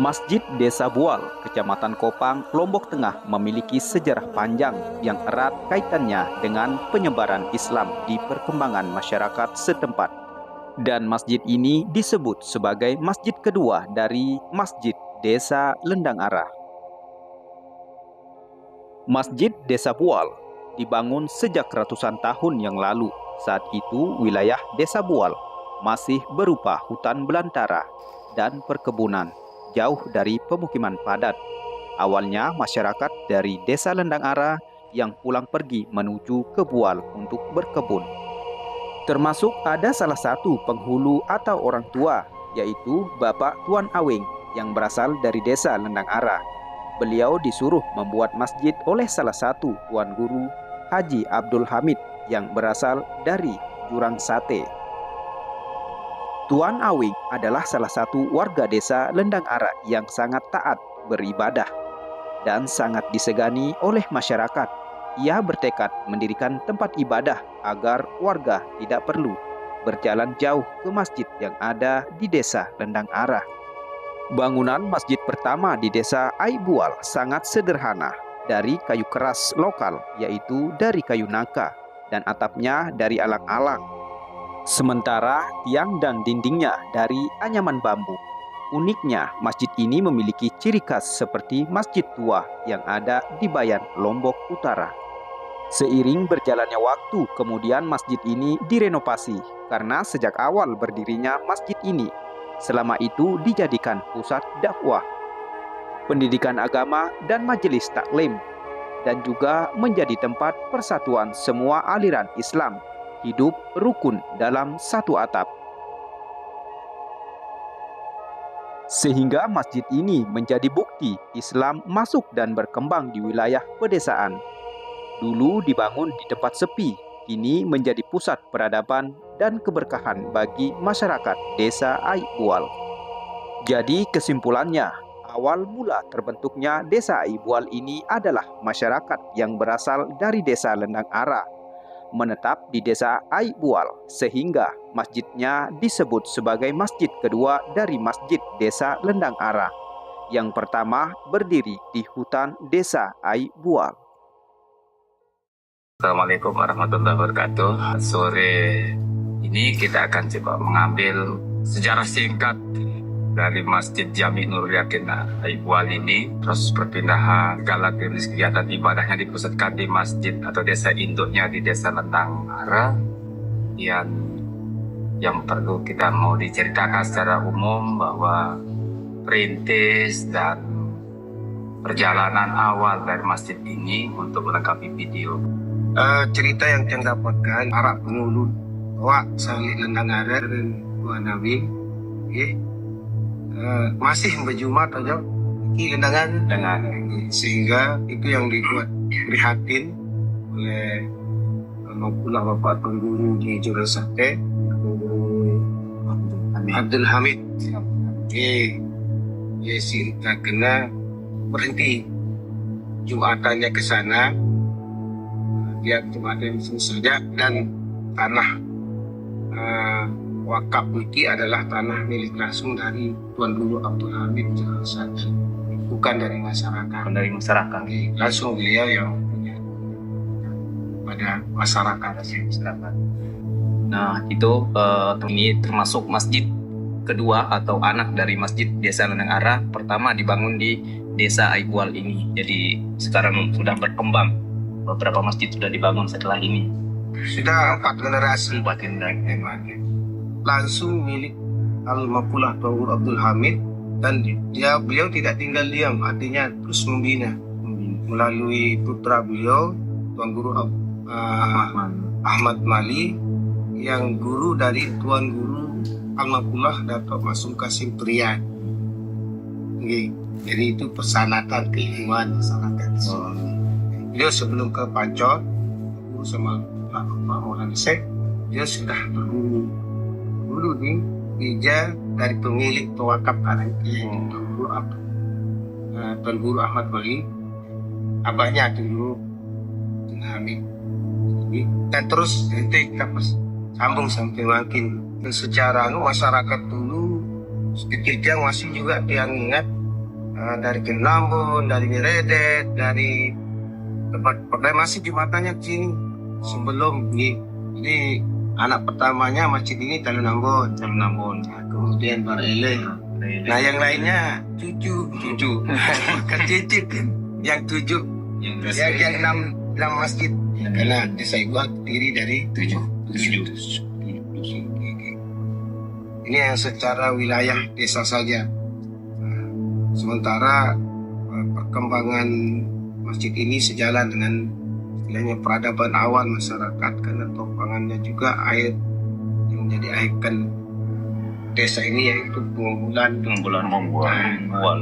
Masjid Desa Bual, Kecamatan Kopang, Lombok Tengah memiliki sejarah panjang yang erat kaitannya dengan penyebaran Islam di perkembangan masyarakat setempat. Dan masjid ini disebut sebagai masjid kedua dari Masjid Desa Lendang Arah. Masjid Desa Bual dibangun sejak ratusan tahun yang lalu. Saat itu wilayah Desa Bual masih berupa hutan belantara dan perkebunan, jauh dari pemukiman padat. Awalnya masyarakat dari Desa Lendang Arah yang pulang pergi menuju ke Bual untuk berkebun. Termasuk ada salah satu penghulu atau orang tua, yaitu Bapak Tuan Awing yang berasal dari Desa Lendang Arah. Beliau disuruh membuat masjid oleh salah satu tuan guru, Haji Abdul Hamid, yang berasal dari Jurang Sate. Tuan Awing adalah salah satu warga Desa Lendang Arah yang sangat taat beribadah dan sangat disegani oleh masyarakat. Ia bertekad mendirikan tempat ibadah agar warga tidak perlu berjalan jauh ke masjid yang ada di Desa Lendang Arah. Bangunan masjid pertama di Desa Aibual sangat sederhana, dari kayu keras lokal, yaitu dari kayu nangka, dan atapnya dari alang-alang. Sementara tiang dan dindingnya dari anyaman bambu. Uniknya, masjid ini memiliki ciri khas seperti masjid tua yang ada di Bayan, Lombok Utara. Seiring berjalannya waktu, kemudian masjid ini direnovasi karena sejak awal berdirinya masjid ini, selama itu dijadikan pusat dakwah, pendidikan agama, dan majelis taklim, dan juga menjadi tempat persatuan semua aliran Islam, hidup rukun dalam satu atap. Sehingga masjid ini menjadi bukti Islam masuk dan berkembang di wilayah pedesaan. Dulu dibangun di tempat sepi, kini menjadi pusat peradaban dan keberkahan bagi masyarakat Desa Aibual. Jadi kesimpulannya, awal mula terbentuknya Desa Aibual ini adalah masyarakat yang berasal dari Desa Lendang Arah menetap di Desa Aibual, sehingga masjidnya disebut sebagai masjid kedua dari Masjid Desa Lendang Arah. Yang pertama berdiri di hutan Desa Aibual. Assalamualaikum warahmatullahi wabarakatuh. Sore ini kita akan coba mengambil sejarah singkat dari Masjid Jami Nurul Yakin Aibual ini. Terus perpindahan segala jenis kegiatan ibadahnya dipusatkan di masjid atau desa induknya di Desa Lendang Arah. Yang perlu kita mau diceritakan secara umum bahwa perintis dan perjalanan awal dari masjid ini untuk melengkapi video. Cerita yang saya dapatkan para penghulu Wak Sali Lendang Arah dan Tuan Awing, masih berjumat aja di lendangan sehingga itu yang dibuat prihatin oleh Maupulah Bapak Tuan Guru di Jurang Sate Abdul Hamid. Sehingga kena berhenti jumatannya ke sana. Dia Jumatan saja, dan tanah wakaf ini adalah tanah milik langsung dari Tuan Guru Abdul Hamid Jurang Sate, bukan dari masyarakat. Langsung beliau yang punya pada masyarakat. Nah, itu ini termasuk masjid kedua atau anak dari Masjid Desa Lendang Arah. Pertama dibangun di Desa Aibual ini. Jadi sekarang sudah berkembang. Beberapa masjid sudah dibangun setelah ini. Sudah 4 generasi. Langsung milik Al-Maupulah Tuan Guru Abdul Hamid, dan beliau tidak tinggal diam, artinya terus membina melalui putra beliau Tuan Guru Ahmad Mali, yang guru dari Tuan Guru Al-Maupulah Datuk Masum Kasim Prian. Jadi itu persanatan keilmuan. Beliau sebelum ke Pancor sama Pak Maulana Syekh, dia sudah berguru di meja dari pemilik pewakaf tanah itu, Tuan Guru Ahmad Wali, abahnya Tuan Guru Hamid. Dan terus nanti kita sambung sampai makin. Dan secara masyarakat dulu kecil dia masih juga yang ingat dari Kenambun, dari Miredet, dari tempat masih Jumatannya di sini. Sebelum ini anak pertamanya masjid ini Talun Ambon. Kemudian Barele. Nah yang lainnya cucu. Bukan cicit, yang 7. Yang 6 masjid. Karena desa Igual terdiri dari 7. Ini yang secara wilayah desa saja. Sementara perkembangan masjid ini sejalan dengan istilahnya peradaban awal masyarakat, karena topangannya juga air yang menjadi ikon desa ini yaitu pengumpulan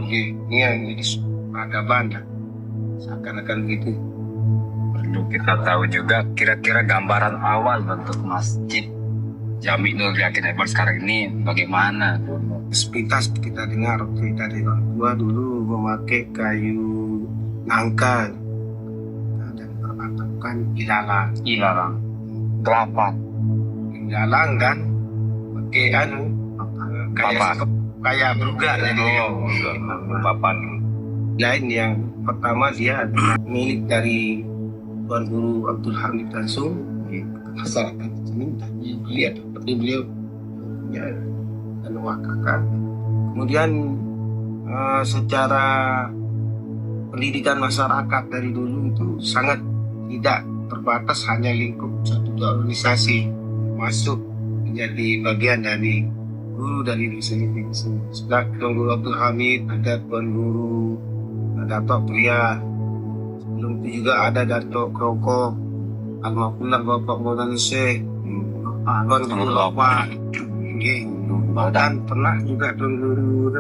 ini yang jadi peradaban seakan-akan begitu. Perlu kita tahu juga kira-kira gambaran awal bentuk masjid Jami Nur Yakin Iqbal sekarang ini bagaimana? Sepintas kita dengar cerita dari orang tua dulu memakai kayu nangka dan bermatapkan ilalang Kelapa. ilalang dan pakai kayak beruga Papan. lain. Yang pertama dia adalah milik dari Tuan Guru Abdul Hamid langsung masyarakat sini. Lihat seperti beliau ya dan mewakafkan. Kemudian secara pendidikan masyarakat dari dulu itu sangat tidak terbatas hanya lingkup satu organisasi, masuk menjadi bagian dari guru dari desa ini. Setelah Tuan Guru Abdul Hamid ada Tuan Guru Dato' Pria, sebelum itu juga ada Dato' Kroko, Alhamdulillah Bapak Maulana Syekh, Tuan Guru Lopan, dan pernah juga Tuan Guru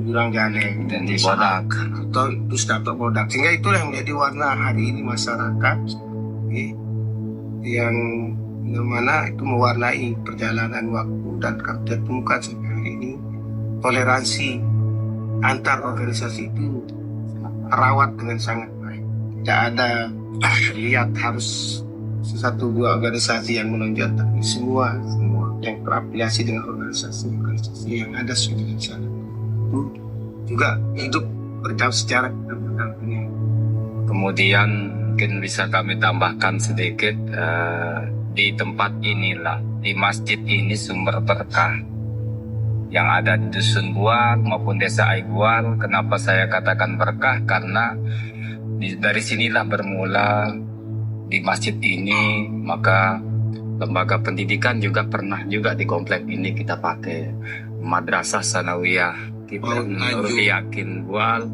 Jurang Jane Dan di Bodak. atau Dato' Bodak. Sehingga itulah yang menjadi warna hari ini masyarakat yang mana itu mewarnai perjalanan waktu dan kita temukan sampai hari ini. Toleransi antar organisasi itu terawat dengan sangat baik. Tidak ada lihat harus satu dua organisasi yang menonjol, tapi semua yang terafiliasi dengan organisasi yang ada sudah di sana itu juga hidup berjalan secara berdampingan. Kemudian mungkin bisa kami tambahkan sedikit, di tempat inilah, di masjid ini sumber berkah yang ada di Dusun Bual maupun Desa Aigual. Kenapa saya katakan berkah? Karena dari sinilah bermula di masjid ini, maka lembaga pendidikan juga pernah juga di komplek ini kita pakai Madrasah Sanawiyah kita Nur Yakin Bual.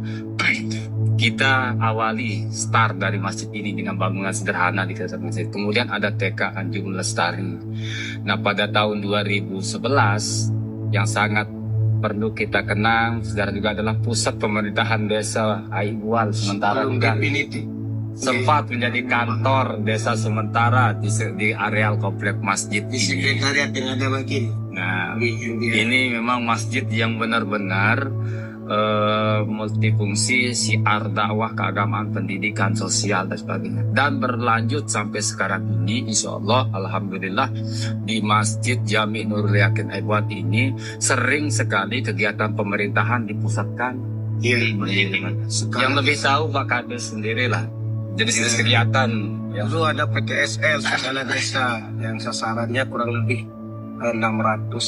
Kita awali start dari masjid ini dengan bangunan sederhana di dekat masjid. Kemudian ada TK Anjung Lestari. Nah pada tahun 2011 yang sangat perlu kita kenang sejarah juga adalah pusat pemerintahan desa Aigual sementara juga sempat menjadi kantor desa sementara di areal komplek masjid Di sekretariat yang ada lagi. Nah, ini memang masjid yang benar-benar multifungsi, siar dakwah keagamaan, pendidikan, sosial dan sebagainya, dan berlanjut sampai sekarang ini. Insya Allah, alhamdulillah, di Masjid Jami Nur Yakin Iqbal ini sering sekali kegiatan pemerintahan dipusatkan. Yang lebih tahu Pak Kades sendirilah. Jadi sudah kelihatan. Dulu ada PTSL segala desa yang sasarannya kurang lebih 600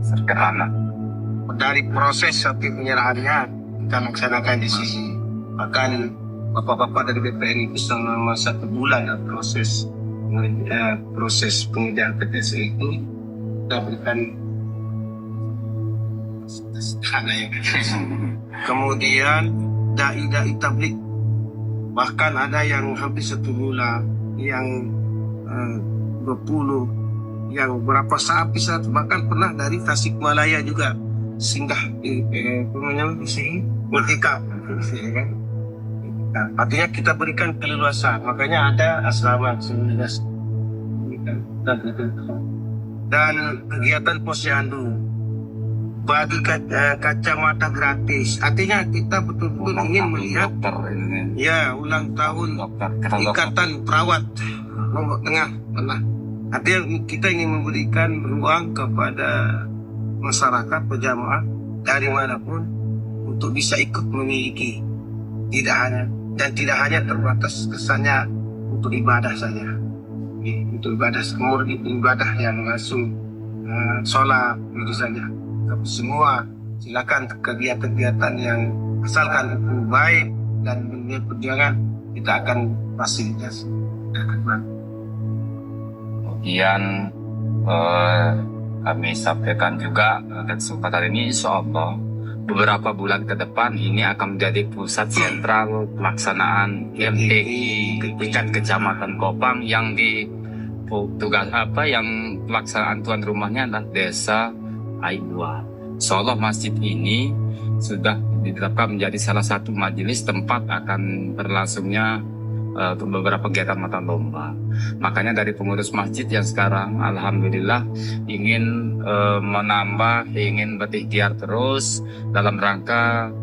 sederhana. Dari proses sampai penyerahannya kita laksanakan di sini. Bahkan bapak-bapak dari BPN itu selama 1 bulan proses pengerjaan PTSL itu kita berikan sederhana ya. Kemudian dai tablik, bahkan ada yang hampir 1 bulan, yang 20, yang berapa sapi, bahkan pernah dari Tasikmalaya juga singgah di sini Merdeka. Artinya kita berikan keleluasaan, makanya ada asrama dan kegiatan posyandu. Bagi kacamata gratis, artinya kita betul-betul ingin melihat ulang tahun Ikatan Perawat Lombok Tengah pernah Artinya kita ingin memberikan ruang kepada masyarakat berjamaah dari manapun untuk bisa ikut memiliki, tidak hanya terbatas kesannya untuk ibadah saja, untuk ibadah murni, ibadah yang langsung sholat itu saja. Tapi semua silakan kegiatan-kegiatan yang asalkan itu baik dan menjadi perjuangan, kita akan fasilitasi. Kemudian kami sampaikan juga pada kesempatan ini, insya Allah beberapa bulan ke depan ini akan menjadi pusat sentral pelaksanaan MTQ tingkat kecamatan Kopang yang yang pelaksanaan tuan rumahnya adalah Desa Aibual. Insya Allah masjid ini sudah ditetapkan menjadi salah satu majelis tempat akan berlangsungnya beberapa kegiatan mata lomba. Makanya dari pengurus masjid yang sekarang alhamdulillah ingin menambah, ingin berikhtiar terus dalam rangka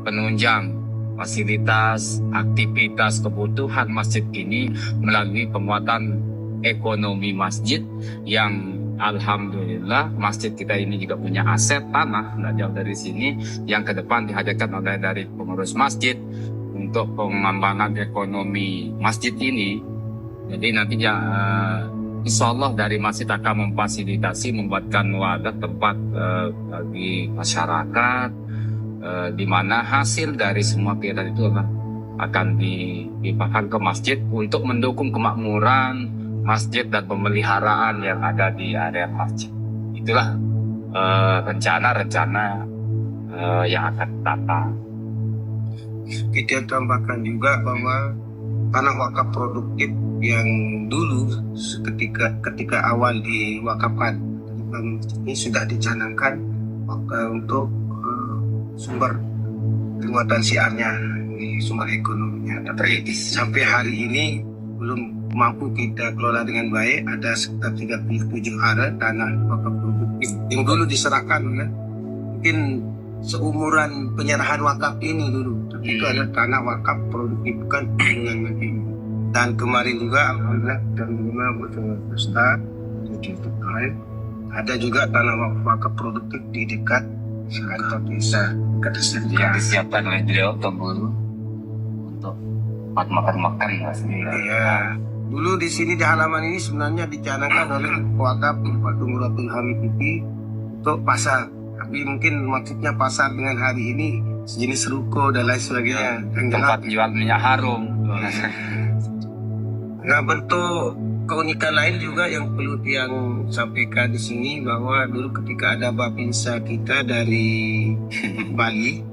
penunjang fasilitas, aktivitas, kebutuhan masjid ini melalui penguatan ekonomi masjid yang alhamdulillah masjid kita ini juga punya aset tanah nggak jauh dari sini yang ke depan dihadirkan oleh dari pengurus masjid untuk pengembangan ekonomi masjid ini. Jadi nantinya insya Allah dari masjid akan memfasilitasi, membuatkan wadah tempat bagi masyarakat di mana hasil dari semua kegiatan itu akan dilimpahkan ke masjid untuk mendukung kemakmuran masjid dan pemeliharaan yang ada di area masjid. Itulah rencana-rencana yang akan datang. Kita tambahkan juga bahwa tanah wakaf produktif yang dulu ketika awal diwakafkan ini sudah dicanangkan untuk sumber penguatan siarnya, sumber ekonominya. Tapi sampai hari ini belum mampu kita kelola dengan baik. Ada sekitar 37 area tanah wakaf produktif yang dulu diserahkan mungkin seumuran penyerahan wakaf ini dulu, tapi itu ada tanah wakaf produktif bukan dengan lagi. Dan kemarin juga alhamdulillah kita menerima bersama Ustaz ada juga tanah wakaf produktif di dekat kantor desa yang disiapkan oleh beliau Temburu untuk tempat makan sendiri. Iya. Dulu di sini di halaman ini sebenarnya dicanangkan oleh wakaf Pak Tunguratul Hamid untuk pasar. Tapi mungkin maksudnya pasar dengan hari ini sejenis ruko dan lain sebagainya. Tempat jual minyak harum. Nah, bentuk keunikan lain juga yang perlu yang sampaikan di sini bahwa dulu ketika ada Bapinsa kita dari Bali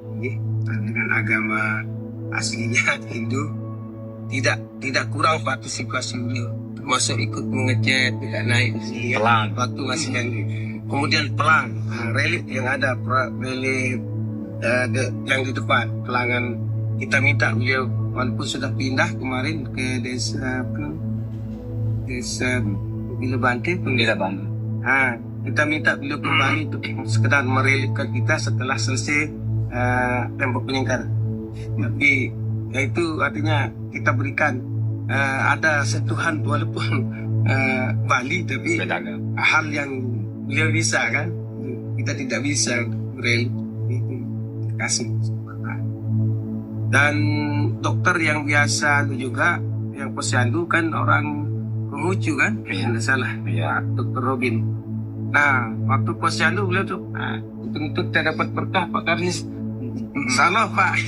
dengan agama aslinya Hindu, tidak kurang partisipasi beliau, termasuk ikut mengecat, tidak naik sih, pelang waktu masih kemudian pelang relief yang ada, relief yang di depan pelangan, kita minta beliau walaupun sudah pindah kemarin ke desa Bilebante, kita minta beliau kembali untuk sekedar mereliefkan kita setelah selesai tembok peninggalan. Tapi ya itu artinya kita berikan ada sentuhan walaupun Bali, tapi hal yang beliau bisa kan, kita tidak bisa relief itu kasih. Dan dokter yang biasa juga yang posyandu kan orang Konghucu kan, tidak salah ya, Dokter Robin. Nah waktu posyandu beliau tuh untuk tidak dapat berkah Pak Karnis. Salah Pak,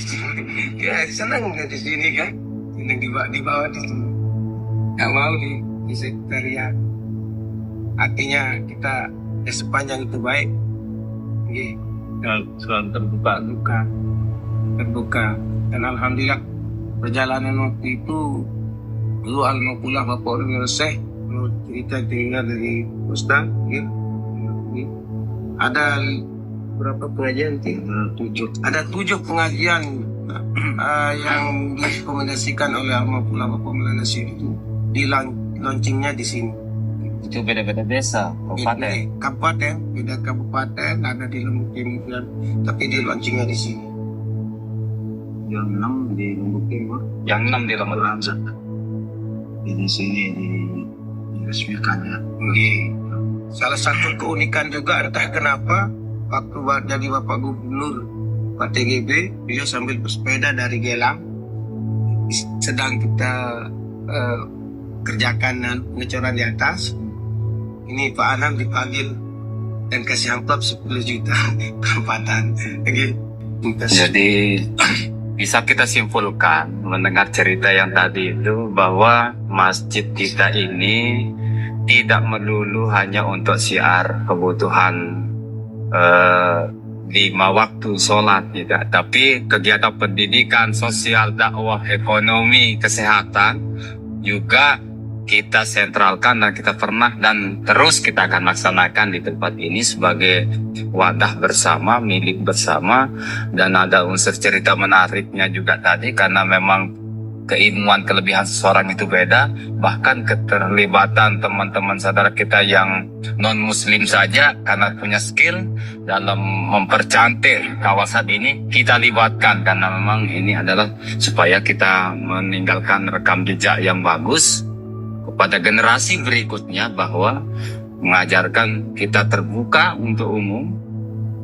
ya senang di sini kan, senang dibawa di sini, nggak mau di sekretariat. Artinya kita sepanjang itu baik, selalu terbuka. Dan alhamdulillah perjalanan waktu itu dulu alhamdulillah Bapak Universitas cerita dengar dari Ustaz, ada berapa pengajian? 7. Ada 7 pengajian yang direkomendasikan oleh Alhamdulillah Bapak Maulana Syekh itu di launchingnya di sini. Itu beda-beda desa, kabupaten, beda kabupaten, ada di Lombok Timur, tapi di launchingnya di sini. Yang 6 di Lombok Timur. Yang 6 di Lombok Timur. Di sini di diresmikannya. Nggih. Salah satu keunikan juga entah kenapa waktu jadi Bapak Gubernur Pak TGB, beliau sambil bersepeda dari Gelang, sedang kita kerjakan pengecoran di atas. Ini Pak Anam dipanggil dan kasih amplop 10 juta perempatan. Jadi bisa kita simpulkan mendengar cerita yang tadi itu bahwa masjid kita ini tidak melulu hanya untuk syiar kebutuhan 5 waktu sholat, tidak, tapi kegiatan pendidikan, sosial, dakwah, ekonomi, kesehatan juga kita sentralkan dan kita pernah dan terus kita akan laksanakan di tempat ini sebagai wadah bersama, milik bersama. Dan ada unsur cerita menariknya juga tadi karena memang keilmuan kelebihan seseorang itu beda. Bahkan keterlibatan teman-teman saudara kita yang non muslim saja karena punya skill dalam mempercantik kawasan ini kita libatkan, karena memang ini adalah supaya kita meninggalkan rekam jejak yang bagus pada generasi berikutnya, bahwa mengajarkan kita terbuka untuk umum,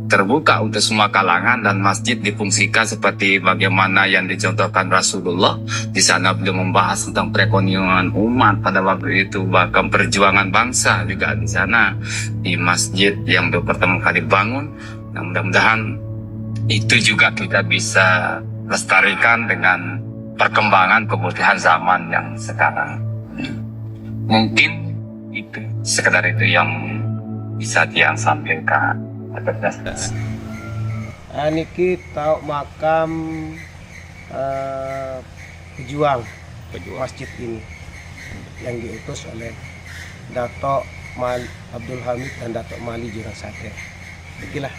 terbuka untuk semua kalangan, dan masjid difungsikan seperti bagaimana yang dicontohkan Rasulullah. Di sana beliau membahas tentang perekonomian umat pada waktu itu, bahkan perjuangan bangsa juga di sana di masjid yang baru pertama kali bangun. Nah, mudah-mudahan itu juga kita bisa lestarikan dengan perkembangan kebutuhan zaman yang sekarang. Mungkin itu sekedar itu yang bisa dia sampaikan. Niki tahu makam pejuang masjid ini yang diutus oleh Dato' Abdul Hamid dan Dato' Mali Jurasate. Begitulah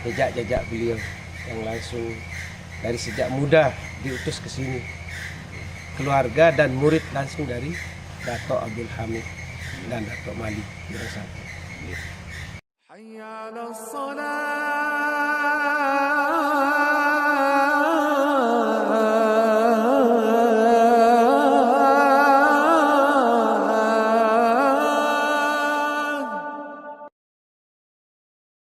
jejak-jejak beliau yang langsung dari sejak muda diutus ke sini. Keluarga dan murid langsung dari Dato' Abdul Hamid dan Dato' Mali Jurasate.